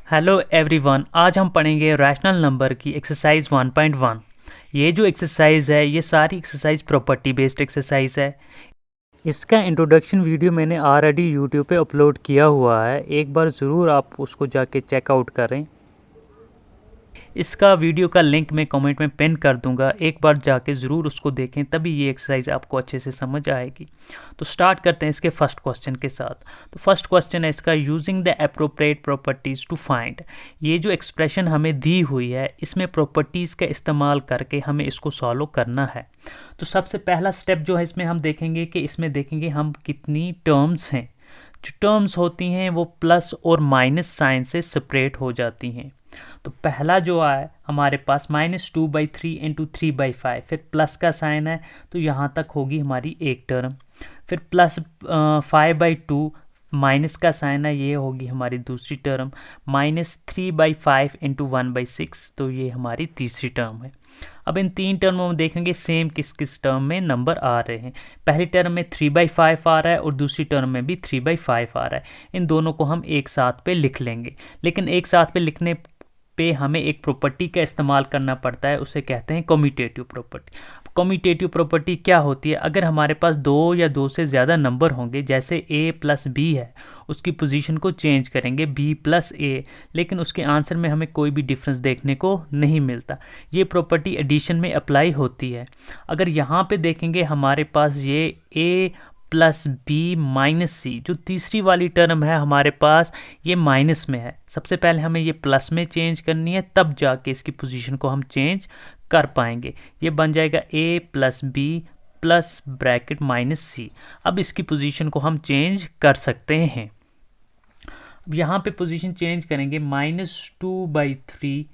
Hello everyone, आज हम पढ़ेंगे रैशनल नंबर की एक्सरसाइज 1.1। ये जो एक्सरसाइज है ये सारी एक्सरसाइज प्रॉपर्टी बेस्ड एक्सरसाइज है। इसका इंट्रोडक्शन वीडियो मैंने ऑलरेडी यूट्यूब पे अपलोड किया हुआ है, एक बार ज़रूर आप उसको जाके चेकआउट करें। इसका वीडियो का लिंक मैं कमेंट में पिन कर दूंगा, एक बार जाके ज़रूर उसको देखें, तभी ये एक्सरसाइज आपको अच्छे से समझ आएगी। तो स्टार्ट करते हैं इसके फर्स्ट क्वेश्चन के साथ। तो फर्स्ट क्वेश्चन है इसका, using the appropriate properties to find. ये जो एक्सप्रेशन हमें दी हुई है इसमें प्रॉपर्टीज़ का इस्तेमाल करके हमें इसको सॉल्व करना है। तो सबसे पहला स्टेप जो है इसमें हम देखेंगे कि इसमें देखेंगे हम कितनी टर्म्स हैं। जो टर्म्स होती हैं वो प्लस और माइनस साइन से सेपरेट हो जाती हैं। तो पहला जो है हमारे पास -2/3 इंटू 3/5, फिर प्लस का साइन है तो यहाँ तक होगी हमारी एक टर्म। फिर प्लस 5/2 माइनस का साइन है, ये होगी हमारी दूसरी टर्म। -3/5 इंटू 1/6, तो ये हमारी तीसरी टर्म है। अब इन तीन टर्मों में देखेंगे सेम किस किस टर्म में नंबर आ रहे हैं। पहली टर्म में 3/5 आ रहा है और दूसरी टर्म में भी 3/5 आ रहा है। इन दोनों को हम एक साथ पे लिख लेंगे, लेकिन एक साथ पे लिखने पे हमें एक प्रॉपर्टी का इस्तेमाल करना पड़ता है, उसे कहते हैं कम्यूटेटिव प्रॉपर्टी। कम्यूटेटिव प्रॉपर्टी क्या होती है? अगर हमारे पास दो या दो से ज़्यादा नंबर होंगे, जैसे a प्लस बी है, उसकी पोजीशन को चेंज करेंगे b प्लस ए, लेकिन उसके आंसर में हमें कोई भी डिफरेंस देखने को नहीं मिलता। ये प्रॉपर्टी एडिशन में अप्लाई होती है। अगर यहाँ पे देखेंगे हमारे पास ये a प्लस बी माइनस सी, जो तीसरी वाली टर्म है हमारे पास ये माइनस में है। सबसे पहले हमें ये प्लस में चेंज करनी है, तब जाके इसकी पोजीशन को हम चेंज कर पाएंगे। ये बन जाएगा a plus B plus bracket minus C. अब इसकी पोजीशन को हम चेंज कर सकते हैं। अब यहाँ पे पोजीशन चेंज करेंगे, -2/3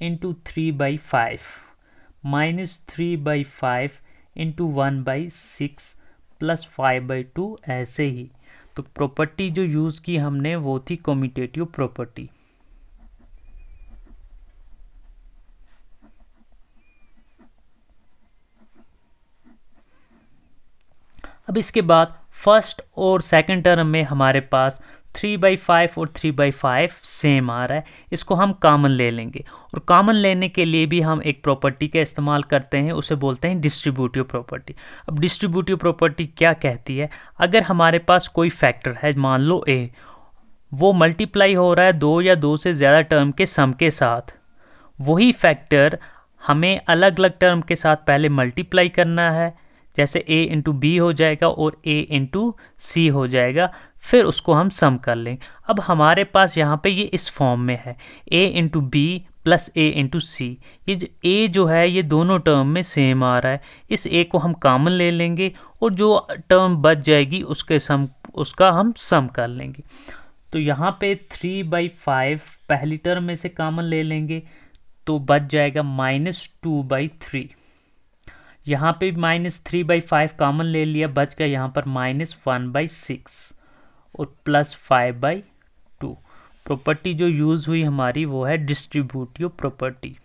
इंटू 3/5, -3/5 इंटू 1/6 प्लस 5/2, ऐसे ही। तो प्रॉपर्टी जो यूज़ की हमने वो थी कम्यूटेटिव प्रॉपर्टी। अब इसके बाद फर्स्ट और सेकंड टर्म में हमारे पास 3/5 और 3/5 सेम आ रहा है, इसको हम कॉमन ले लेंगे। और कॉमन लेने के लिए भी हम एक प्रॉपर्टी का इस्तेमाल करते हैं, उसे बोलते हैं डिस्ट्रीब्यूटिव प्रॉपर्टी। अब डिस्ट्रीब्यूटिव प्रॉपर्टी क्या कहती है? अगर हमारे पास कोई फैक्टर है, मान लो a, वो मल्टीप्लाई हो रहा है दो या दो से ज़्यादा टर्म के सम के साथ, वही फैक्टर हमें अलग अलग टर्म के साथ पहले मल्टीप्लाई करना है, जैसे a इंटू बी हो जाएगा और a इंटू सी हो जाएगा, फिर उसको हम सम कर लेंगे। अब हमारे पास यहाँ पे ये इस फॉर्म में है, a into B plus a into C. ये जो a जो है ये दोनों टर्म में सेम आ रहा है, इस a को हम कॉमन ले लेंगे और जो टर्म बच जाएगी उसका हम सम कर लेंगे। तो यहाँ पे 3/5 पहली टर्म में से कॉमन ले लेंगे तो बच जाएगा -2/3। यहाँ पे -3/5 कॉमन ले लिया, बच गया यहाँ पर -1/6 और प्लस 5/2। प्रॉपर्टी जो यूज़ हुई हमारी वो है डिस्ट्रीब्यूटिव प्रॉपर्टी।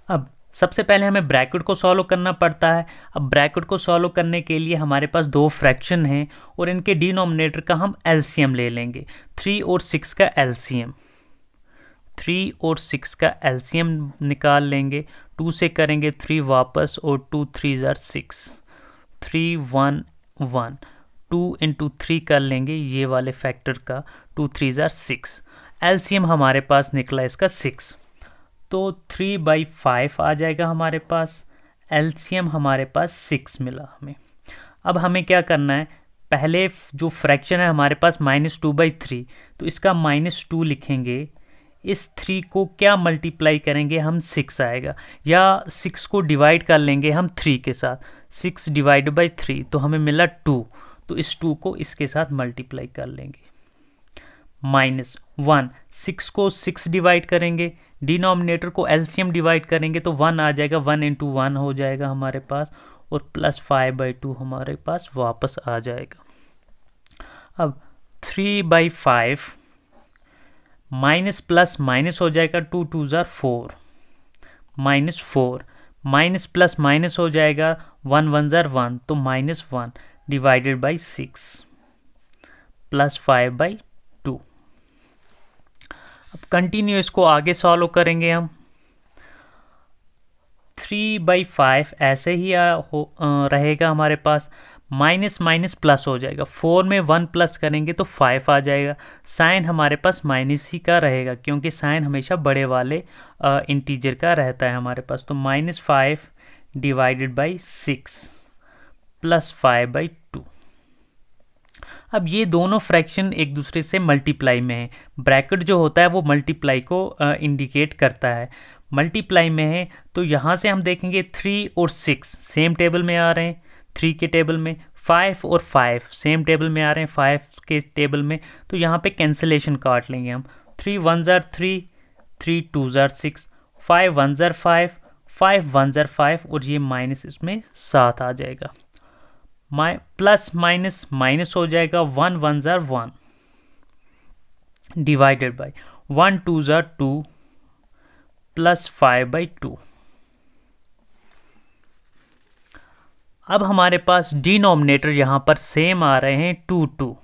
अब सबसे पहले हमें ब्रैकेट को सॉल्व करना पड़ता है। अब ब्रैकेट को सॉल्व करने के लिए हमारे पास दो फ्रैक्शन हैं और इनके डिनोमिनेटर का हम एलसीएम ले लेंगे। 3 और 6 का एलसीएम, 3 और 6 का एलसीएम निकाल लेंगे। 2 से करेंगे 3 वापस और 2 3 ज़ार 6, 3 1 1। 2 इंटू 3 कर लेंगे ये वाले फैक्टर का, 2 3 ज़ार 6। एलसीएम हमारे पास निकला इसका 6, तो 3/5 आ जाएगा हमारे पास। एलसीएम हमारे पास 6 मिला हमें। अब हमें क्या करना है, पहले जो फ्रैक्शन है हमारे पास -2/3, तो इसका -2 लिखेंगे। इस 3 को क्या मल्टीप्लाई करेंगे हम, 6 आएगा, या 6 को डिवाइड कर लेंगे हम 3 के साथ। 6 डिवाइड बाई 3 तो हमें मिला 2, तो इस 2 को इसके साथ मल्टीप्लाई कर लेंगे। -1, 6 को 6 डिवाइड करेंगे, डिनोमिनेटर को एलसीएम डिवाइड करेंगे तो 1 आ जाएगा, 1 इंटू 1 हो जाएगा हमारे पास, और प्लस 5/2 हमारे पास वापस आ जाएगा। अब 3/5 माइनस प्लस माइनस हो जाएगा, 2 2 ज़ार 4, -4, माइनस प्लस माइनस हो जाएगा, 1 1 ज़ार 1 तो -1 डिवाइडेड बाई 6 प्लस 5/2। अब कंटिन्यू इसको आगे सॉल्व करेंगे हम। 3/5 ऐसे ही रहेगा हमारे पास, माइनस माइनस प्लस हो जाएगा, 4 में 1 प्लस करेंगे तो 5 आ जाएगा। साइन हमारे पास माइनस ही का रहेगा क्योंकि साइन हमेशा बड़े वाले इंटीजर का रहता है हमारे पास। तो -5 डिवाइडेड बाई 6 प्लस 5/2। अब ये दोनों फ्रैक्शन एक दूसरे से मल्टीप्लाई में है। ब्रैकेट जो होता है वो मल्टीप्लाई को इंडिकेट करता है। मल्टीप्लाई में है तो यहाँ से हम देखेंगे 3 और 6 सेम टेबल में आ रहे हैं 3 के टेबल में, 5 और 5 सेम टेबल में आ रहे हैं 5 के टेबल में। तो यहाँ पे कैंसिलेशन काट लेंगे हम। 3 1 ज़ार 3, 3 2 ज़ार 6, 5 1 ज़ार 5, 5 1 ज़ार 5 और ये माइनस इसमें 7 आ जाएगा। प्लस माइनस माइनस हो जाएगा, 1 1 ज़ार 1 डिवाइडेड बाई 1 2 ज़ार 2 प्लस 5/2। अब हमारे पास डिनोमिनेटर यहाँ पर सेम आ रहे हैं 2 2।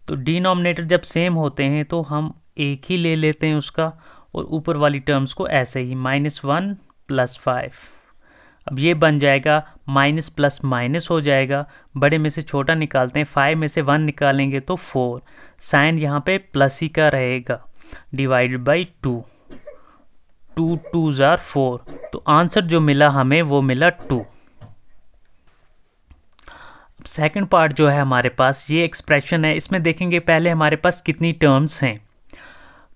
तो डिनोमिनेटर जब सेम होते हैं तो हम एक ही ले लेते हैं उसका और ऊपर वाली टर्म्स को ऐसे ही -1 प्लस 5। अब ये बन जाएगा माइनस प्लस माइनस हो जाएगा, बड़े में से छोटा निकालते हैं, 5 में से 1 निकालेंगे तो 4, साइन यहाँ पे प्लस ही का रहेगा, डिवाइडेड बाई 2, 2 2 ज़ार 4। तो आंसर जो मिला हमें वो मिला 2। सेकंड पार्ट जो है हमारे पास ये एक्सप्रेशन है, इसमें देखेंगे पहले हमारे पास कितनी टर्म्स हैं।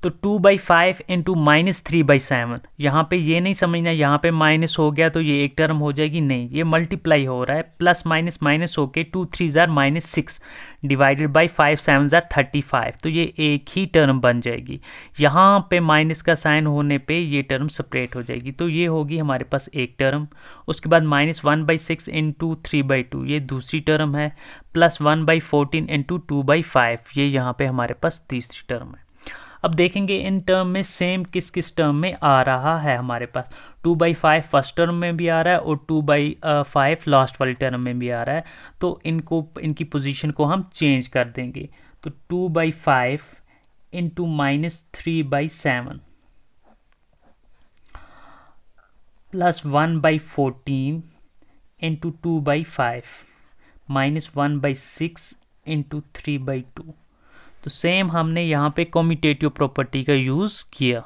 तो 2/5 इंटू -3/7, यहाँ पे ये नहीं समझना यहाँ पे माइनस हो गया तो ये एक टर्म हो जाएगी, नहीं, ये मल्टीप्लाई हो रहा है, प्लस माइनस माइनस होके 2 3 ज़ार -6 डिवाइडेड बाई 5 7 ज़ार 35, तो ये एक ही टर्म बन जाएगी। यहाँ पे माइनस का साइन होने पे ये टर्म सेपरेट हो जाएगी, तो ये होगी हमारे पास एक टर्म। उसके बाद -1/6 इंटू 3/2 ये दूसरी टर्म है, प्लस 1/14 इंटू 2/5 ये यहाँ पे हमारे पास तीसरी टर्म है। अब देखेंगे इन टर्म में सेम किस किस टर्म में आ रहा है हमारे पास। 2/5 फर्स्ट टर्म में भी आ रहा है और 2/5 लास्ट वाली टर्म में भी आ रहा है, तो इनकी पोजीशन को हम चेंज कर देंगे। तो 2/5 इंटू -3/7 प्लस 1/14 इंटू 2/5 -1/6 इंटू 3/2। तो सेम हमने यहाँ पे कम्यूटेटिव प्रॉपर्टी का यूज किया।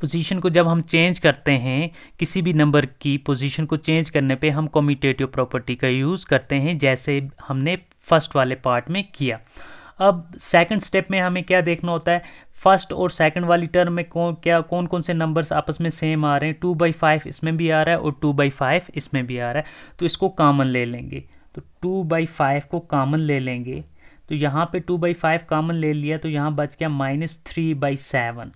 पोजीशन को जब हम चेंज करते हैं, किसी भी नंबर की पोजीशन को चेंज करने पे हम कम्यूटेटिव प्रॉपर्टी का यूज करते हैं, जैसे हमने फर्स्ट वाले पार्ट में किया। अब सेकंड स्टेप में हमें क्या देखना होता है, फर्स्ट और सेकंड वाली टर्म में कौन कौन से नंबर्स आपस में सेम आ रहे हैं। 2/5 इसमें भी आ रहा है और 2/5 इसमें भी आ रहा है, तो इसको कॉमन ले लेंगे। तो 2/5 को कॉमन ले लेंगे, तो यहाँ पे 2/5 कॉमन ले लिया तो यहाँ बच गया -3/7।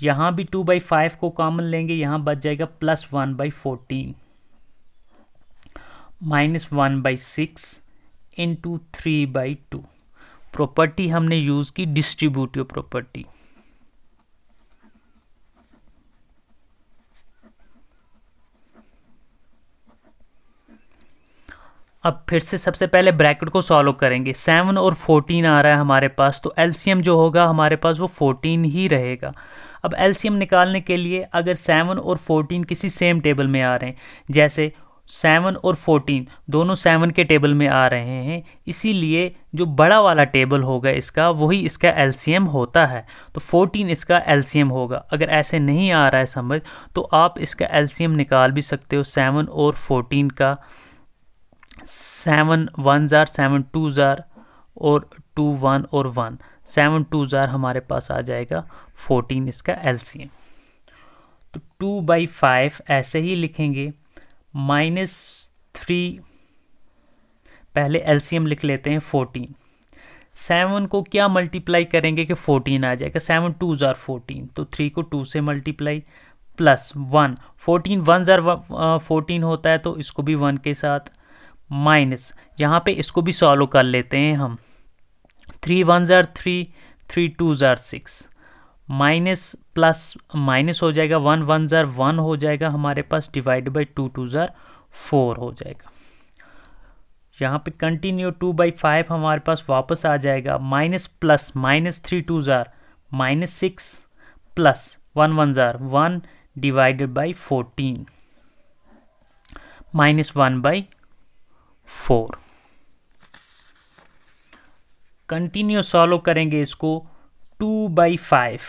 यहाँ भी 2/5 को कॉमन लेंगे, यहाँ बच जाएगा +1/14 -1/6 इंटू 3/2। प्रॉपर्टी हमने यूज की डिस्ट्रीब्यूटिव प्रॉपर्टी। अब फिर से सबसे पहले ब्रैकेट को सॉल्व करेंगे। 7 और 14 आ रहा है हमारे पास, तो एलसीएम जो होगा हमारे पास वो 14 ही रहेगा। अब एलसीएम निकालने के लिए अगर 7 और 14 किसी सेम टेबल में आ रहे हैं, जैसे 7 और 14 दोनों 7 के टेबल में आ रहे हैं, इसीलिए जो बड़ा वाला टेबल होगा इसका वही इसका एलसीएम होता है, तो 14 इसका एलसीएम होगा। अगर ऐसे नहीं आ रहा है समझ तो आप इसका एलसीएम निकाल भी सकते हो 7 और 14 का। 7 1 ज़ार 7 2 ज़ार और 2 1 और 1, 7 2 ज़ार हमारे पास आ जाएगा 14 इसका एलसीएम। तो 2/5 ऐसे ही लिखेंगे, -3 पहले एलसीएम लिख लेते हैं 14। 7 को क्या मल्टीप्लाई करेंगे कि 14 आ जाएगा, 7 2 ज़ार 14, तो 3 को 2 से मल्टीप्लाई प्लस 1, 14 1 ज़ार 14 होता है तो इसको भी 1 के साथ, माइनस यहाँ पे इसको भी सॉल्व कर लेते हैं हम। 3 1 ज़ार 3, 3 2 ज़ार 6, माइनस प्लस माइनस हो जाएगा, 1 1 ज़ार 1 हो जाएगा हमारे पास, डिवाइड बाई 2 2 ज़ार 4 हो जाएगा। यहाँ पे कंटिन्यू 2/5 हमारे पास वापस आ जाएगा, माइनस प्लस माइनस 3 2 ज़ार -6 प्लस 1 1 ज़ार 1 डिवाइडेड बाई 14 -1/4। कंटिन्यू सॉल्व करेंगे इसको, 2/5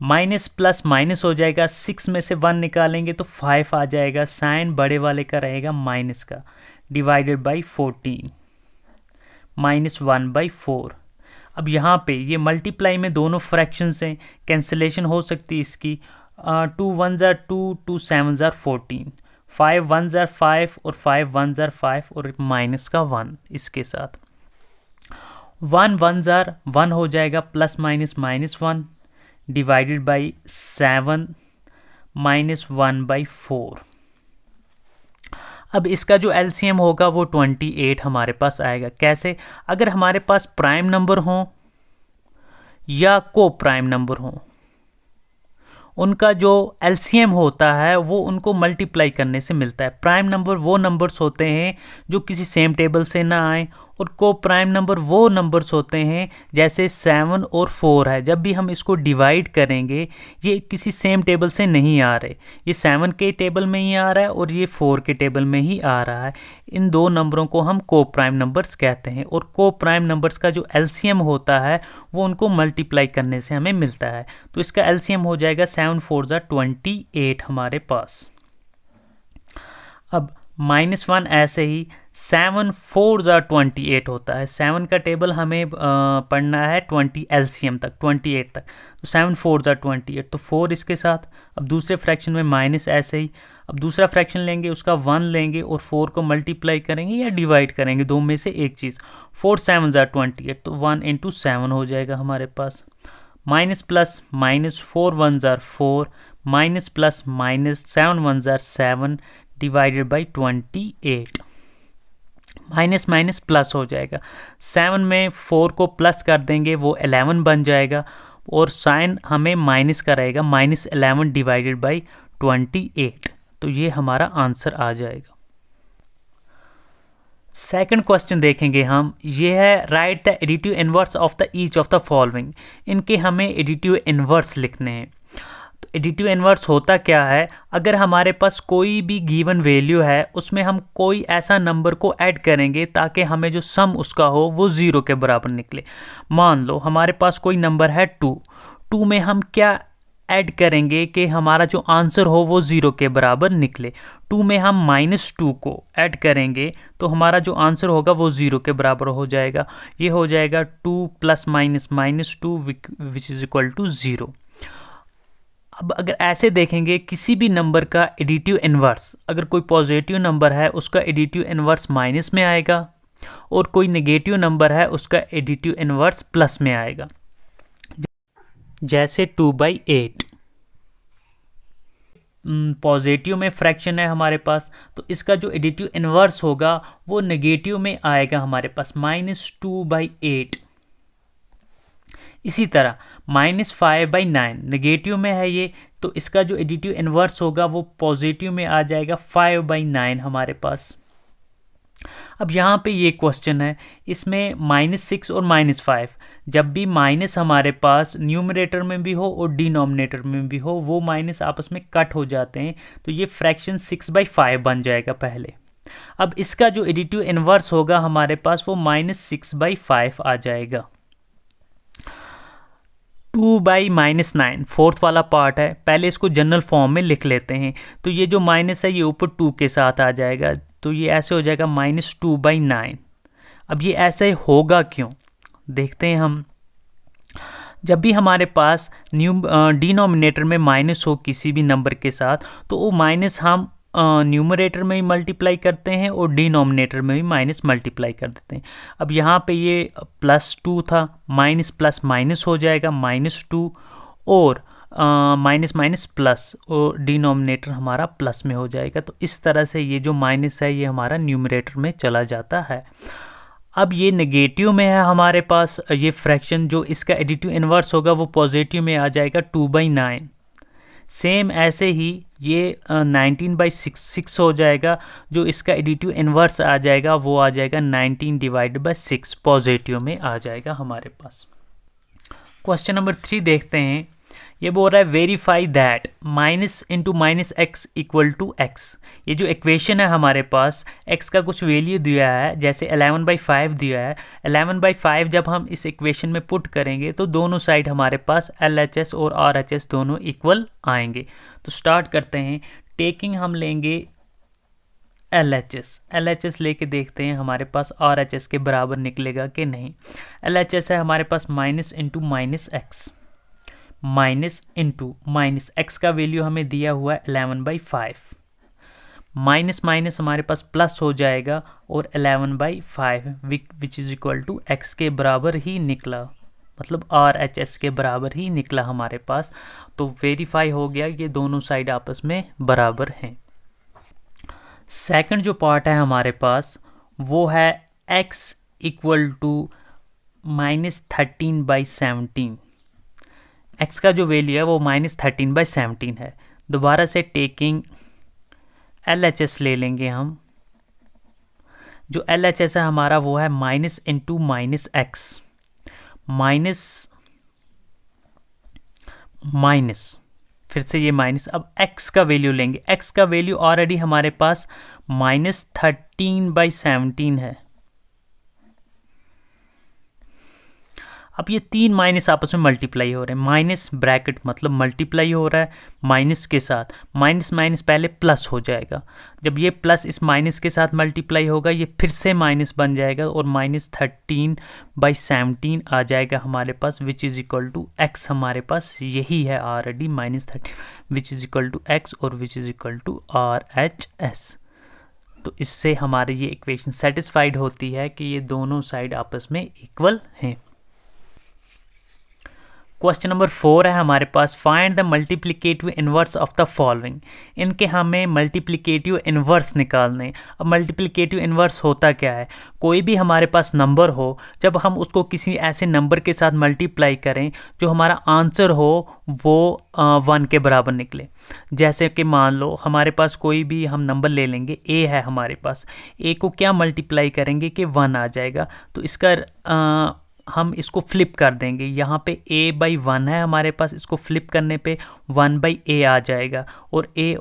माइनस प्लस माइनस हो जाएगा, 6 में से 1 निकालेंगे तो 5 आ जाएगा, साइन बड़े वाले का रहेगा माइनस का, डिवाइडेड बाई 14 -1/4। अब यहाँ पे ये मल्टीप्लाई में दोनों फ्रैक्शंस हैं, कैंसिलेशन हो सकती है इसकी, 2 1 ज़ार 2 2 7 ज़ार 14, 5 1 ज़ार 5 और 5 1 ज़ार 5 और माइनस का 1 इसके साथ, 1 1 ज़ार 1 हो जाएगा, प्लस माइनस -1 डिवाइडेड बाई 7 -1/4। अब इसका जो एलसीएम होगा वो 28 हमारे पास आएगा। कैसे? अगर हमारे पास प्राइम नंबर हो या को प्राइम नंबर हो, उनका जो एलसीएम होता है वो उनको मल्टीप्लाई करने से मिलता है। प्राइम नंबर वो नंबर्स होते हैं जो किसी सेम टेबल से ना आए, और को प्राइम नंबर वो नंबर्स होते हैं जैसे 7 और 4 है, जब भी हम इसको डिवाइड करेंगे ये किसी सेम टेबल से नहीं आ रहे, ये 7 के टेबल में ही आ रहा है और ये 4 के टेबल में ही आ रहा है। इन दो नंबरों को हम को प्राइम नंबर्स कहते हैं, और को प्राइम नंबर्स का जो एलसीएम होता है वो उनको मल्टीप्लाई करने से हमें मिलता है। तो इसका एलसीएम हो जाएगा 7 4 ज़ा 28 हमारे पास। अब -1 ऐसे ही 7 4 ज़ा 28 होता है। 7 का टेबल हमें पढ़ना है 20 एलसीएम तक, 28 तक, तो 7 4 ज़ा 28, तो 4 इसके साथ। अब दूसरे फ्रैक्शन में माइनस ऐसे ही, अब दूसरा फ्रैक्शन लेंगे उसका 1 लेंगे और 4 को मल्टीप्लाई करेंगे या डिवाइड करेंगे, दो में से एक चीज़। 4 7 ज़ा 28, तो 1 × 7 हो जाएगा हमारे पास। माइनस प्लस माइनस 4 1 ज़ा 4, माइनस प्लस माइनस 7 1 ज़ा 7 divided by 28। Minus minus plus हो जाएगा, 7 में 4 को प्लस कर देंगे वो 11 बन जाएगा, और साइन हमें माइनस का रहेगा, -11 डिवाइडेड बाई 28। तो ये हमारा आंसर आ जाएगा। सेकंड क्वेश्चन देखेंगे हम, ये है right the additive inverse of the each of the following. इनके हमें एडिटिव इनवर्स लिखने हैं। तो एडिटिव इनवर्स होता क्या है? अगर हमारे पास कोई भी गिवन वैल्यू है उसमें हम कोई ऐसा नंबर को ऐड करेंगे ताकि हमें जो सम उसका हो वो 0 के बराबर निकले। मान लो हमारे पास कोई नंबर है 2 में हम क्या ऐड करेंगे कि हमारा जो आंसर हो वो 0 के बराबर निकले। 2 में हम -2 को ऐड करेंगे तो हमारा जो आंसर होगा वो 0 के बराबर हो जाएगा। ये हो जाएगा 2 + -2 विच इज इक्वल टू 0। अब अगर ऐसे देखेंगे किसी भी नंबर का एडिटिव इनवर्स, अगर कोई पॉजिटिव नंबर है उसका एडिटिव इनवर्स माइनस में आएगा, और कोई नेगेटिव नंबर है उसका एडिटिव इनवर्स प्लस में आएगा। जैसे 2/8 पॉजिटिव में फ्रैक्शन है हमारे पास, तो इसका जो एडिटिव इनवर्स होगा वो नेगेटिव में आएगा हमारे पास, -2/8। इसी तरह -5/9 नेगेटिव में है ये, तो इसका जो एडिटिव इनवर्स होगा वो पॉजिटिव में आ जाएगा, 5/9 हमारे पास। अब यहाँ पे ये क्वेश्चन है, इसमें -6 और -5, जब भी माइनस हमारे पास न्यूमरेटर में भी हो और डिनोमिनेटर में भी हो, वो माइनस आपस में कट हो जाते हैं, तो ये फ्रैक्शन 6/5 बन जाएगा पहले। अब इसका जो एडिटिव इनवर्स होगा हमारे पास वो -6/5 आ जाएगा। 2/-9 फोर्थ वाला पार्ट है, पहले इसको जनरल फॉर्म में लिख लेते हैं। तो ये जो माइनस है ये ऊपर 2 के साथ आ जाएगा, तो ये ऐसे हो जाएगा -2/9। अब ये ऐसे होगा क्यों, देखते हैं हम। जब भी हमारे पास डिनोमिनेटर में माइनस हो किसी भी नंबर के साथ, तो वो माइनस हम न्यूमरेटर में ही मल्टीप्लाई करते हैं और डिनोमिनेटर में भी माइनस मल्टीप्लाई कर देते हैं। अब यहाँ पे ये +2 था, माइनस प्लस माइनस हो जाएगा -2, और माइनस माइनस प्लस, और डिनोमिनेटर हमारा प्लस में हो जाएगा। तो इस तरह से ये जो माइनस है ये हमारा न्यूमरेटर में चला जाता है। अब ये नेगेटिव में है हमारे पास ये फ्रैक्शन, जो इसका एडिटिव इन्वर्स होगा वो पॉजिटिव में आ जाएगा 2/9। सेम ऐसे ही ये 19/6 हो जाएगा, जो इसका एडिटिव इन्वर्स आ जाएगा वो आ जाएगा 19/6 पॉजिटिव में आ जाएगा हमारे पास। क्वेश्चन नंबर 3 देखते हैं। ये बोल रहा है verify that minus into minus x equal to x. ये जो इक्वेशन है हमारे पास, x का कुछ वैल्यू दिया है, जैसे 11/5 दिया है। 11/5 जब हम इस इक्वेशन में पुट करेंगे तो दोनों साइड हमारे पास LHS और RHS दोनों इक्वल आएंगे। तो स्टार्ट करते हैं। टेकिंग हम लेंगे LHS लेके देखते हैं हमारे पास RHS के बराबर निकलेगा कि नहीं। LHS है हमारे पास minus into minus x, minus into minus x का वैल्यू हमें दिया हुआ है 11/5, माइनस माइनस हमारे पास प्लस हो जाएगा और 11/5 which is equal to x के बराबर ही निकला, मतलब RHS के बराबर ही निकला हमारे पास। तो वेरीफाई हो गया ये दोनों साइड आपस में बराबर हैं। सेकंड जो पार्ट है हमारे पास वो है x इक्वल टू -13/17। x का जो वैल्यू है वो -13/17 है। दोबारा से टेकिंग LHS ले लेंगे हम। जो LHS है हमारा वो है minus into minus x, minus minus फिर से ये माइनस। अब x का वैल्यू लेंगे। x का वैल्यू ऑलरेडी हमारे पास -13/17 है। अब ये तीन माइनस आपस में मल्टीप्लाई हो रहे हैं। माइनस ब्रैकेट मतलब मल्टीप्लाई हो रहा है माइनस के साथ, माइनस माइनस पहले प्लस हो जाएगा। जब ये प्लस इस माइनस के साथ मल्टीप्लाई होगा ये फिर से माइनस बन जाएगा और -13/17 आ जाएगा हमारे पास, which is equal to x. हमारे पास यही है already -13 which is equal to x और which is equal to RHS। तो इससे हमारी ये इक्वेशन सेटिस्फाइड होती है कि ये दोनों साइड आपस में इक्वल हैं। क्वेश्चन नंबर 4 है हमारे पास, find the multiplicative inverse of the following. इनके हमें मल्टीप्लिकेटिव इन्वर्स निकालने। अब मल्टीप्लिकेटिव इन्वर्स होता क्या है? कोई भी हमारे पास नंबर हो, जब हम उसको किसी ऐसे नंबर के साथ मल्टीप्लाई करें जो हमारा आंसर हो वो 1 के बराबर निकले। जैसे कि मान लो हमारे पास कोई भी हम नंबर ले लेंगे, a है हमारे पास, a को क्या मल्टीप्लाई करेंगे कि 1 आ जाएगा। तो इसका हम इसको फ्लिप कर देंगे। यहाँ पे a/1 है हमारे पास, इसको फ्लिप करने पे 1/a आ जाएगा और a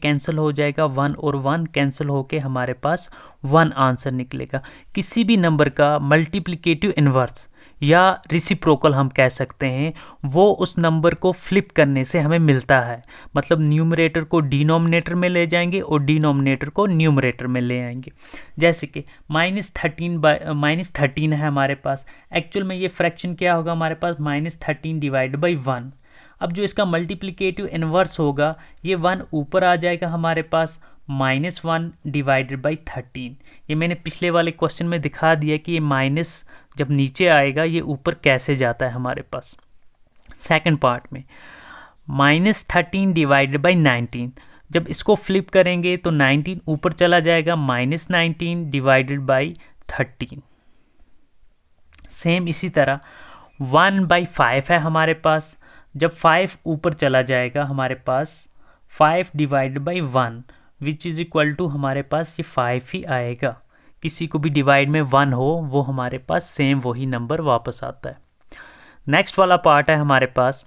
कैंसिल हो जाएगा, 1 और 1 कैंसिल होके हमारे पास 1 आंसर निकलेगा। किसी भी नंबर का मल्टीप्लिकेटिव इन्वर्स या रिसिप्रोकल हम कह सकते हैं, वो उस नंबर को फ्लिप करने से हमें मिलता है। मतलब न्यूमरेटर को डिनोमिनेटर में ले जाएंगे और डिनोमिनेटर को न्यूमरेटर में ले आएंगे। जैसे कि -13 है हमारे पास, एक्चुअल में ये फ्रैक्शन क्या होगा हमारे पास, -13/1। अब जो इसका मल्टीप्लिकेटिव इन्वर्स होगा ये 1 ऊपर आ जाएगा हमारे पास, -1/13। ये मैंने पिछले वाले क्वेश्चन में दिखा दिया कि ये माइनस जब नीचे आएगा ये ऊपर कैसे जाता है हमारे पास। सेकंड पार्ट में -13/19, जब इसको फ्लिप करेंगे तो 19 ऊपर चला जाएगा, -19/13। सेम इसी तरह 1/5 है हमारे पास, जब 5 ऊपर चला जाएगा हमारे पास 5/1 विच इज़ इक्वल टू हमारे पास ये 5 ही आएगा। किसी को भी डिवाइड में 1 हो वो हमारे पास सेम वही नंबर वापस आता है। नेक्स्ट वाला पार्ट है हमारे पास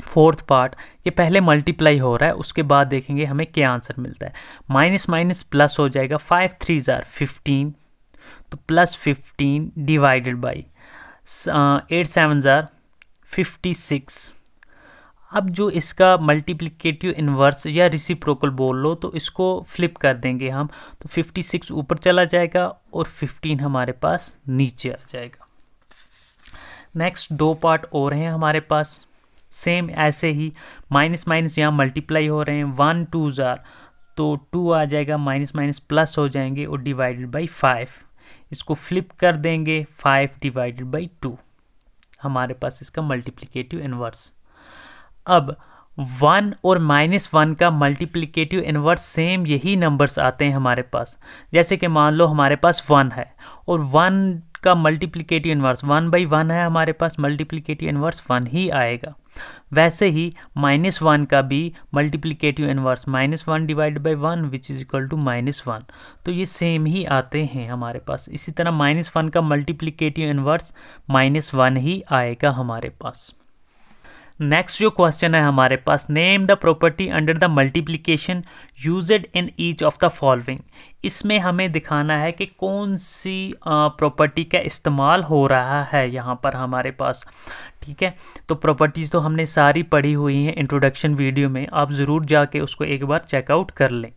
फोर्थ पार्ट, ये पहले मल्टीप्लाई हो रहा है, उसके बाद देखेंगे हमें क्या आंसर मिलता है। माइनस माइनस प्लस हो जाएगा, 5 3 ज़ार 15, तो +15 डिवाइडेड बाई 8 7 ज़ार 56। अब जो इसका मल्टीप्लिकेटिव इन्वर्स या रिसिप्रोकल बोल लो तो इसको फ्लिप कर देंगे हम, तो 56 ऊपर चला जाएगा और 15 हमारे पास नीचे आ जाएगा। नेक्स्ट 2 पार्ट और हैं हमारे पास, सेम ऐसे ही माइनस माइनस यहाँ मल्टीप्लाई हो रहे हैं, 1 2 ज़ार तो 2 आ जाएगा, माइनस माइनस प्लस हो जाएंगे और डिवाइडेड बाई 5। इसको फ्लिप कर देंगे, 5 डिवाइडेड बाई 2 हमारे पास इसका मल्टीप्लिकेटिव इन्वर्स। अब 1 और -1 का मल्टीप्लिकेटिव इन्वर्स सेम यही नंबर्स आते हैं हमारे पास। जैसे कि मान लो हमारे पास 1 है और 1 का मल्टीप्लिकेटिव इन्वर्स 1/1 है, हमारे पास मल्टीप्लिकेटिव इन्वर्स 1 ही आएगा। वैसे ही -1 का भी multiplicative inverse -1 divide by 1 which is equal to -1। तो ये सेम ही आते हैं हमारे पास। इसी तरह -1 का मल्टीप्लिकेटिव इन्वर्स -1 ही आएगा हमारे पास। नेक्स्ट जो क्वेश्चन है हमारे पास, name the property under the multiplication used in each of the following. इसमें हमें दिखाना है कि कौन सी प्रॉपर्टी का इस्तेमाल हो रहा है यहाँ पर हमारे पास। ठीक है, तो प्रॉपर्टीज़ तो हमने सारी पढ़ी हुई हैं इंट्रोडक्शन वीडियो में, आप ज़रूर जाके उसको एक बार चेकआउट कर लें।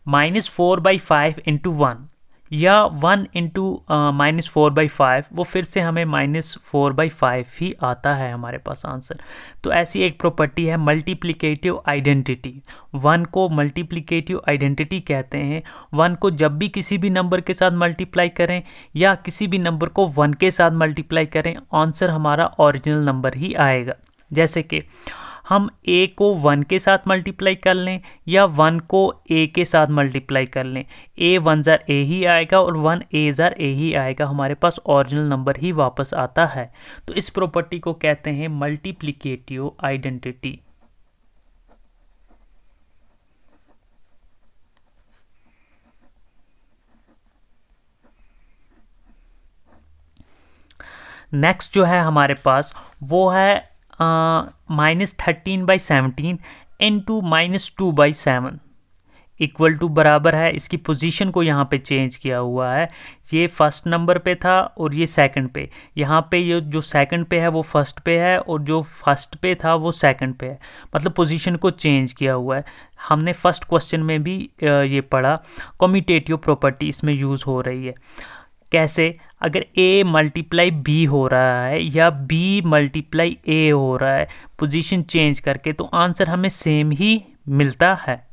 -4/5 इंटू 1 या 1 इंटू -4/5, वो फिर से हमें -4/5 ही आता है हमारे पास आंसर। तो ऐसी एक प्रॉपर्टी है मल्टीप्लिकेटिव आइडेंटिटी। 1 को मल्टीप्लिकेटिव आइडेंटिटी कहते हैं। 1 को जब भी किसी भी नंबर के साथ मल्टीप्लाई करें या किसी भी नंबर को 1 के साथ मल्टीप्लाई करें, आंसर हमारा ओरिजिनल नंबर ही आएगा। जैसे कि हम a को 1 के साथ मल्टीप्लाई कर लें या 1 को a के साथ मल्टीप्लाई कर लें, a 1 ज़ार a ही आएगा और 1 a ज़ार a ही आएगा, हमारे पास ओरिजिनल नंबर ही वापस आता है। तो इस प्रॉपर्टी को कहते हैं मल्टीप्लिकेटिव आइडेंटिटी। नेक्स्ट जो है हमारे पास वो है -13/17 इंटू -2/7 इक्वल टू बराबर है। इसकी पोजीशन को यहाँ पे चेंज किया हुआ है। ये फर्स्ट नंबर पे था और ये सेकंड पे। यहाँ पे ये जो सेकंड पे है वो फर्स्ट पे है और जो फर्स्ट पे था वो सेकंड पे है, मतलब पोजीशन को चेंज किया हुआ है। हमने फर्स्ट क्वेश्चन में भी ये पढ़ा, कम्यूटेटिव प्रॉपर्टी इसमें यूज़ हो रही है। कैसे? अगर a मल्टीप्लाई b हो रहा है या b मल्टीप्लाई a हो रहा है पोजीशन चेंज करके, तो आंसर हमें सेम ही मिलता है।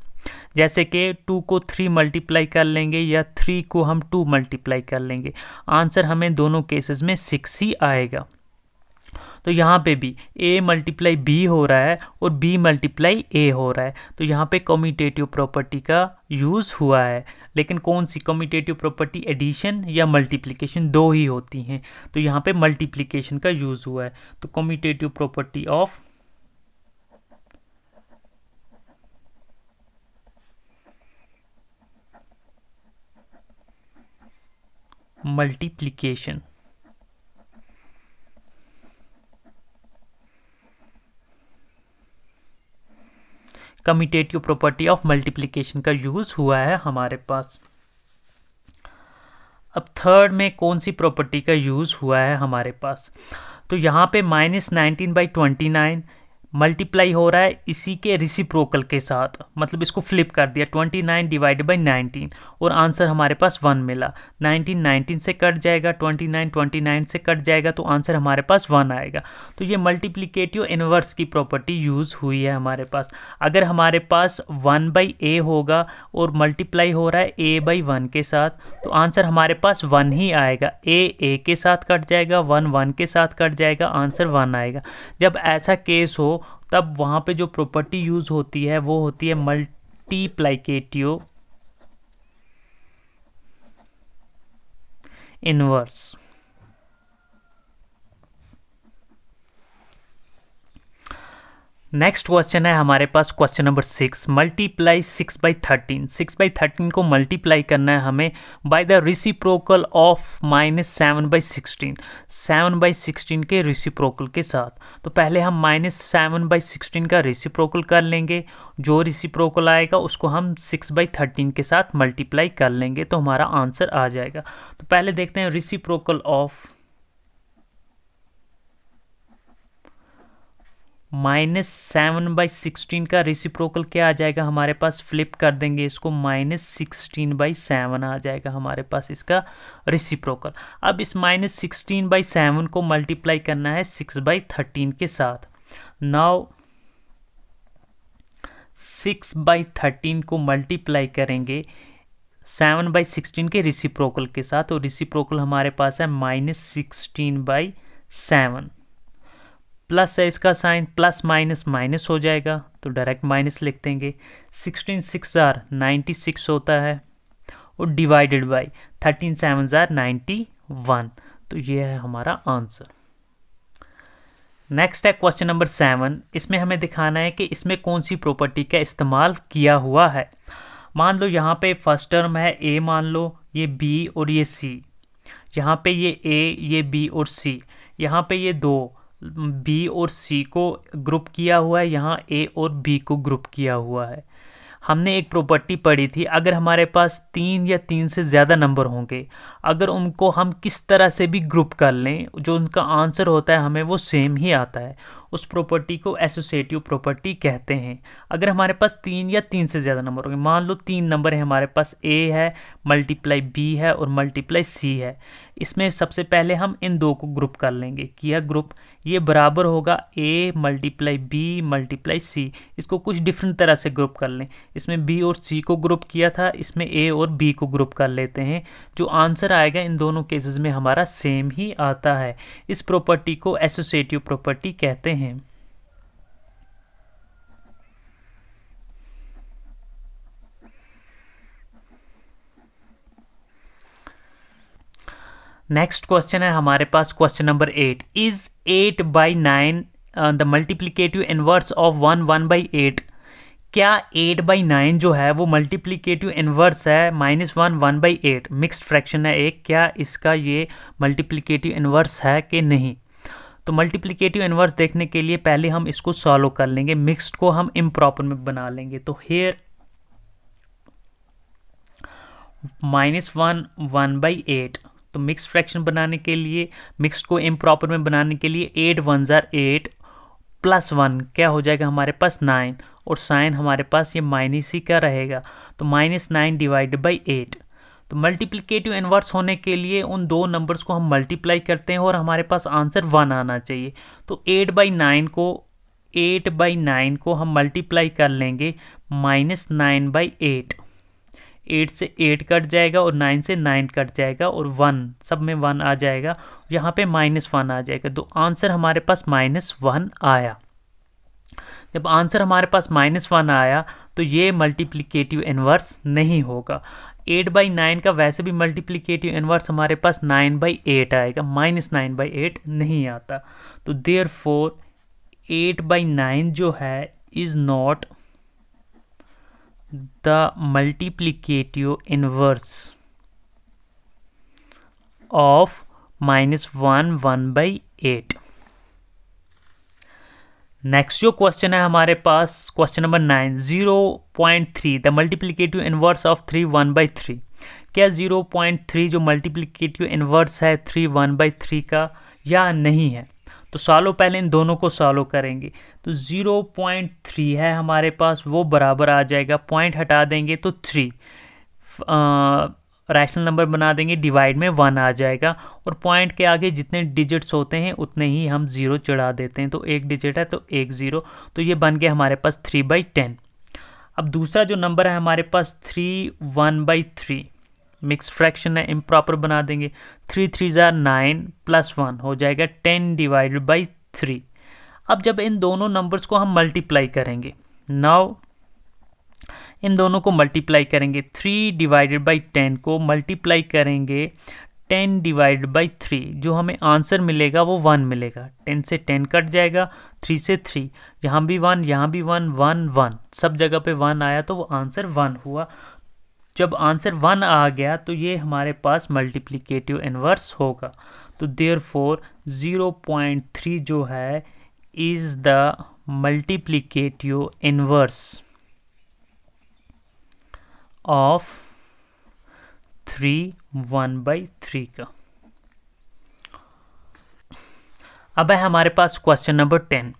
जैसे कि 2 को 3 मल्टीप्लाई कर लेंगे या 3 को हम 2 मल्टीप्लाई कर लेंगे, आंसर हमें दोनों केसेस में 6 ही आएगा। तो यहाँ पे भी a मल्टीप्लाई b हो रहा है और b मल्टीप्लाई a हो रहा है, तो यहाँ पे कम्यूटेटिव प्रॉपर्टी का यूज़ हुआ है। लेकिन कौन सी कम्यूटेटिव प्रॉपर्टी, एडिशन या मल्टीप्लिकेशन, दो ही होती हैं। तो यहाँ पे मल्टीप्लिकेशन का यूज़ हुआ है। तो commutative property of multiplication. Commutative property of multiplication का यूज़ हुआ है हमारे पास। अब थर्ड में कौन सी प्रॉपर्टी का यूज़ हुआ है हमारे पास, तो यहाँ पे -19/29 मल्टीप्लाई हो रहा है इसी के रिसिप्रोकल के साथ, मतलब इसको फ्लिप कर दिया 29 डिवाइड बाई 19 और आंसर हमारे पास 1 मिला। 19 19 से कट जाएगा, 29 29 से कट जाएगा, तो आंसर हमारे पास 1 आएगा। तो ये मल्टीप्लिकेटिव इन्वर्स की प्रॉपर्टी यूज़ हुई है हमारे पास। अगर हमारे पास 1/a होगा और मल्टीप्लाई हो रहा है a/1 के साथ, तो आंसर हमारे पास 1 ही आएगा। a के साथ कट जाएगा, 1 1 के साथ कट जाएगा, आंसर 1 आएगा। जब ऐसा केस हो तब वहाँ पे जो प्रॉपर्टी यूज़ होती है वो होती है मल्टीप्लिकेटिव इनवर्स। नेक्स्ट क्वेश्चन है हमारे पास क्वेश्चन नंबर 6, मल्टीप्लाई 6/13। 6/13 को मल्टीप्लाई करना है हमें बाय द रिसिप्रोकल ऑफ -7/16। 7/16 के रिसिप्रोकल के साथ। तो पहले हम -7/16 का रिसिप्रोकल कर लेंगे, जो रिसिप्रोकल आएगा उसको हम 6/13 के साथ मल्टीप्लाई कर लेंगे, तो हमारा आंसर आ जाएगा। तो पहले देखते हैं रिसिप्रोकल ऑफ -7/16 का रिसिप्रोकल क्या आ जाएगा हमारे पास, फ्लिप कर देंगे इसको, -16/7 आ जाएगा हमारे पास इसका रिसिप्रोकल। अब इस -16/7 को मल्टीप्लाई करना है 6/13 के साथ। नाउ 6/13 को मल्टीप्लाई करेंगे 7/16 के रिसिप्रोकल के साथ, और रिसिप्रोकल हमारे पास है -16/7। प्लस है इसका साइन, प्लस माइनस माइनस हो जाएगा तो डायरेक्ट माइनस लिख देंगे। 16 6 जार 96 होता है और डिवाइडेड बाई 13 7 जार 91, तो ये है हमारा आंसर। नेक्स्ट है क्वेश्चन नंबर 7। इसमें हमें दिखाना है कि इसमें कौन सी प्रॉपर्टी का इस्तेमाल किया हुआ है। मान लो यहाँ पे फर्स्ट टर्म है ए, मान लो ये बी और ये सी, यहाँ पे ये ए, ये बी और सी, यहाँ पे ये दो बी और सी को ग्रुप किया हुआ है, यहाँ ए और बी को ग्रुप किया हुआ है। हमने एक प्रॉपर्टी पढ़ी थी, अगर हमारे पास 3 या 3 से ज़्यादा नंबर होंगे, अगर उनको हम किस तरह से भी ग्रुप कर लें, जो उनका आंसर होता है हमें वो सेम ही आता है, उस प्रॉपर्टी को एसोसिएटिव प्रॉपर्टी कहते हैं। अगर हमारे पास 3 या 3 से ज़्यादा नंबर होंगे, मान लो 3 नंबर है हमारे पास, ए है मल्टीप्लाई बी है और मल्टीप्लाई सी है, इसमें सबसे पहले हम इन दो को ग्रुप कर लेंगे। किया ग्रुप, ये बराबर होगा A multiply B multiply C. इसको कुछ डिफरेंट तरह से ग्रुप कर लें, इसमें बी और सी को ग्रुप किया था, इसमें ए और बी को ग्रुप कर लेते हैं। जो आंसर आएगा इन दोनों केसेस में हमारा सेम ही आता है। इस प्रॉपर्टी को एसोसिएटिव प्रॉपर्टी कहते हैं। नेक्स्ट क्वेश्चन है हमारे पास question number 8। Is 8 by 9 the multiplicative inverse of 1 1 by 8। क्या 8 बाई 9 जो है वो मल्टीप्लीकेटिव इनवर्स है -1 1 बाई 8, मिक्स्ड फ्रैक्शन है एक, क्या इसका ये मल्टीप्लीकेटिव इनवर्स है कि नहीं। तो मल्टीप्लीकेटिव इनवर्स देखने के लिए पहले हम इसको सॉल्व कर लेंगे, मिक्स्ड को हम इम्प्रॉपर में बना लेंगे। तो हेयर -1 1 बाई 8, तो मिक्स फ्रैक्शन बनाने के लिए, मिक्स को इम्प्रॉपर में बनाने के लिए 8 1 जार 8 प्लस 1 क्या हो जाएगा हमारे पास 9, और साइन हमारे पास ये माइनस ही का रहेगा, तो -9 डिवाइडेड बाई 8। तो मल्टीप्लिकेटिव इनवर्स होने के लिए उन दो नंबर्स को हम मल्टीप्लाई करते हैं और हमारे पास आंसर 1 आना चाहिए। तो 8 बाई 9 को हम मल्टीप्लाई कर लेंगे -9 बाई 8, 8 से 8 कट जाएगा और 9 से 9 कट जाएगा और 1, सब में 1 आ जाएगा, यहाँ पे -1 आ जाएगा। तो आंसर हमारे पास -1 आया। जब आंसर हमारे पास -1 आया तो ये मल्टीप्लिकेटिव इनवर्स नहीं होगा। 8 बाई 9 का वैसे भी मल्टीप्लिकेटिव इनवर्स हमारे पास 9 बाई 8 आएगा, -9 बाई 8 नहीं आता। तो देयरफॉर 8 बाई 9 जो है is not the multiplicative inverse of -1 1 by 8। Next जो क्वेश्चन है हमारे पास question number 9, 0.3 the multiplicative inverse of 3 1 by 3। क्या 0.3 जो मल्टीप्लिकेटिव इनवर्स है 3 1 by 3 का या नहीं है। तो सॉल्व पहले इन दोनों को सॉल्व करेंगे। तो 0.3 है हमारे पास, वो बराबर आ जाएगा, पॉइंट हटा देंगे तो 3 रैशनल नंबर बना देंगे, डिवाइड में 1 आ जाएगा, और पॉइंट के आगे जितने डिजिट्स होते हैं उतने ही हम 0 चढ़ा देते हैं। तो एक डिजिट है तो एक 0, तो ये बन गया हमारे पास 3/10। अब दूसरा जो नंबर है हमारे पास 3 1 by 3, मिक्स फ्रैक्शन है, इम्प्रॉपर बना देंगे, 3 3 जार 9 प्लस 1 हो जाएगा 10 डिवाइडेड बाई 3। अब जब इन दोनों नंबर्स को हम मल्टीप्लाई करेंगे, नाउ इन दोनों को मल्टीप्लाई करेंगे, 3 डिवाइडेड बाई 10 को मल्टीप्लाई करेंगे 10 डिवाइडेड बाई 3, जो हमें आंसर मिलेगा वो 1 मिलेगा। 10 से 10 कट जाएगा, 3 से 3, यहाँ भी 1 यहाँ भी 1 1 1, सब जगह पे 1 आया तो वो आंसर 1 हुआ। जब आंसर 1 आ गया तो ये हमारे पास मल्टीप्लिकेटिव इनवर्स होगा। तो देयरफॉर 0.3 जो है is the multiplicative inverse of 3 1 by 3 का। अब है हमारे पास क्वेश्चन नंबर 10।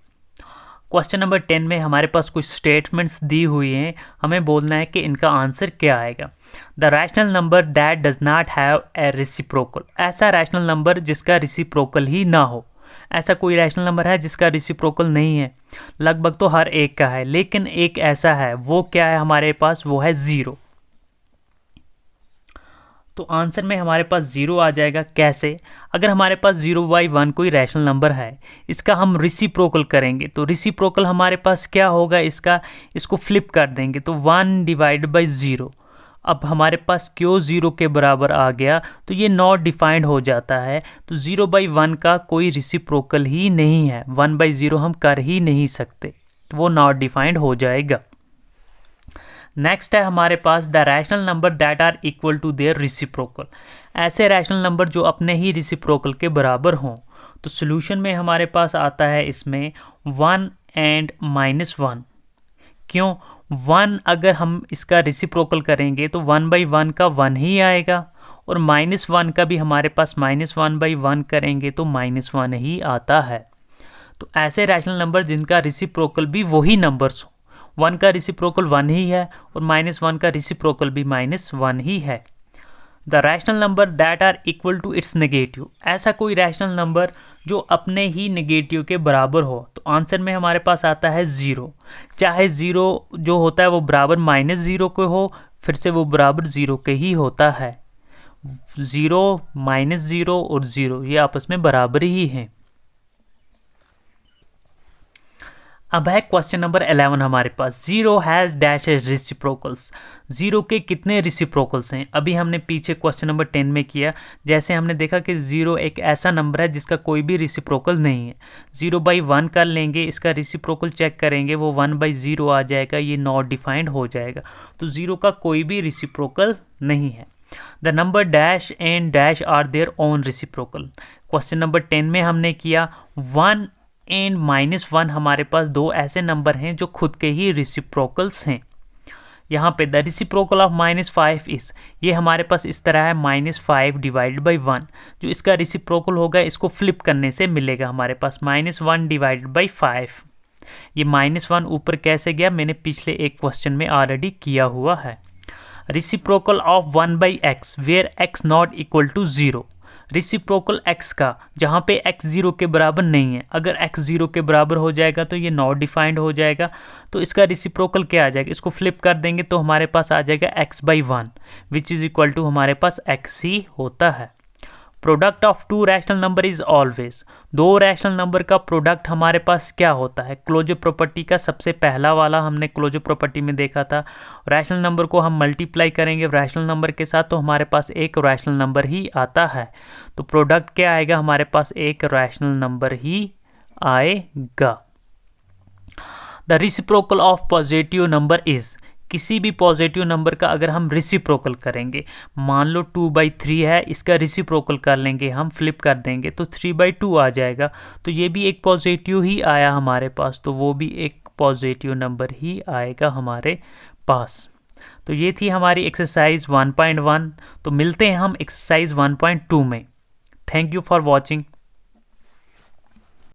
क्वेश्चन नंबर 10 में हमारे पास कुछ स्टेटमेंट्स दी हुई हैं, हमें बोलना है कि इनका आंसर क्या आएगा। The rational number that does not have a reciprocal, ऐसा रैशनल नंबर जिसका रेसिप्रोकल ही ना हो। ऐसा कोई रैशनल नंबर है जिसका रेसिप्रोकल नहीं है, लगभग तो हर एक का है, लेकिन एक ऐसा है, वो क्या है हमारे पास, वो है 0। तो आंसर में हमारे पास 0 आ जाएगा। कैसे? अगर हमारे पास 0/1 कोई रैशनल नंबर है, इसका हम रिसिप्रोकल करेंगे, तो रिसिप्रोकल हमारे पास क्या होगा इसका, इसको फ्लिप कर देंगे तो 1/0। अब हमारे पास क्यों 0 के बराबर आ गया, तो ये नॉट डिफाइंड हो जाता है। तो 0/1 का कोई रिसिप्रोकल ही नहीं है, 1/0 हम कर ही नहीं सकते, तो वो नॉट डिफाइंड हो जाएगा। नेक्स्ट है हमारे पास the rational number that are equal to their reciprocal. ऐसे रैशनल नंबर जो अपने ही रिसिप्रोकल के बराबर हों। तो सोल्यूशन में हमारे पास आता है इसमें 1 एंड -1। क्यों? 1 अगर हम इसका रिसिप्रोकल करेंगे तो 1/1 का 1 ही आएगा, और -1 का भी हमारे पास -1/1 करेंगे तो -1 ही आता है। तो ऐसे रैशनल नंबर जिनका रिसिप्रोकल भी वही नंबर्स हो, 1 का रिसिप्रोकल 1 ही है और -1 का रिसिप्रोकल भी -1 ही है। The rational number that are equal to its negative. ऐसा कोई रैशनल नंबर जो अपने ही नेगेटिव के बराबर हो। तो आंसर में हमारे पास आता है 0। चाहे 0 जो होता है वो बराबर -0 के हो, फिर से वो बराबर 0 के ही होता है। 0 -0 और 0 ये आपस में बराबर ही हैं। अब है क्वेश्चन नंबर 11 हमारे पास, 0 हैज़ डैश एज रिसिप्रोकल्स। 0 के कितने रिसिप्रोकल्स हैं? अभी हमने पीछे क्वेश्चन नंबर 10 में किया, जैसे हमने देखा कि 0 एक ऐसा नंबर है जिसका कोई भी रिसिप्रोकल नहीं है। 0/1 कर लेंगे, इसका रिसिप्रोकल चेक करेंगे, वो 1/0 आ जाएगा, ये नॉट डिफाइंड हो जाएगा। तो 0 का कोई भी रिसिप्रोकल नहीं है। The number dash and dash are their own reciprocal. Question number 10 में हमने किया 1 एंड -1 हमारे पास दो ऐसे नंबर हैं जो खुद के ही रिसिप्रोकल्स हैं। यहाँ पे द रिसिप्रोकल ऑफ -5 इस, ये हमारे पास इस तरह है -5/1। जो इसका रिसिप्रोकल होगा इसको फ्लिप करने से मिलेगा हमारे पास -1/5। ये -1 ऊपर कैसे गया, मैंने पिछले एक क्वेश्चन में ऑलरेडी किया हुआ है। Reciprocal of 1/x where x not equal to 0। Reciprocal x का जहाँ पे x 0 के बराबर नहीं है, अगर x 0 के बराबर हो जाएगा तो ये नॉट डिफाइंड हो जाएगा। तो इसका रिसिप्रोकल क्या आ जाएगा, इसको फ्लिप कर देंगे तो हमारे पास आ जाएगा x/1 which is equal to हमारे पास x ही होता है। Product of to rational number is always. दो रैशनल नंबर का प्रोडक्ट हमारे पास क्या होता है? क्लोजर प्रॉपर्टी का सबसे पहला वाला हमने क्लोजर प्रॉपर्टी में देखा था। रैशनल नंबर को हम मल्टीप्लाई करेंगे रैशनल नंबर के साथ तो हमारे पास एक रैशनल नंबर ही आता है। तो प्रोडक्ट क्या आएगा, हमारे पास एक रैशनल नंबर ही आएगा। The reciprocal of positive number is. किसी भी पॉजिटिव नंबर का अगर हम रिसिप्रोकल करेंगे, मान लो 2/3 है, इसका रिसिप्रोकल कर लेंगे, हम फ्लिप कर देंगे तो 3/2 आ जाएगा। तो ये भी एक पॉजिटिव ही आया हमारे पास, तो वो भी एक पॉजिटिव नंबर ही आएगा हमारे पास। तो ये थी हमारी एक्सरसाइज 1.1। तो मिलते हैं हम एक्सरसाइज 1.2 में। Thank you for watching.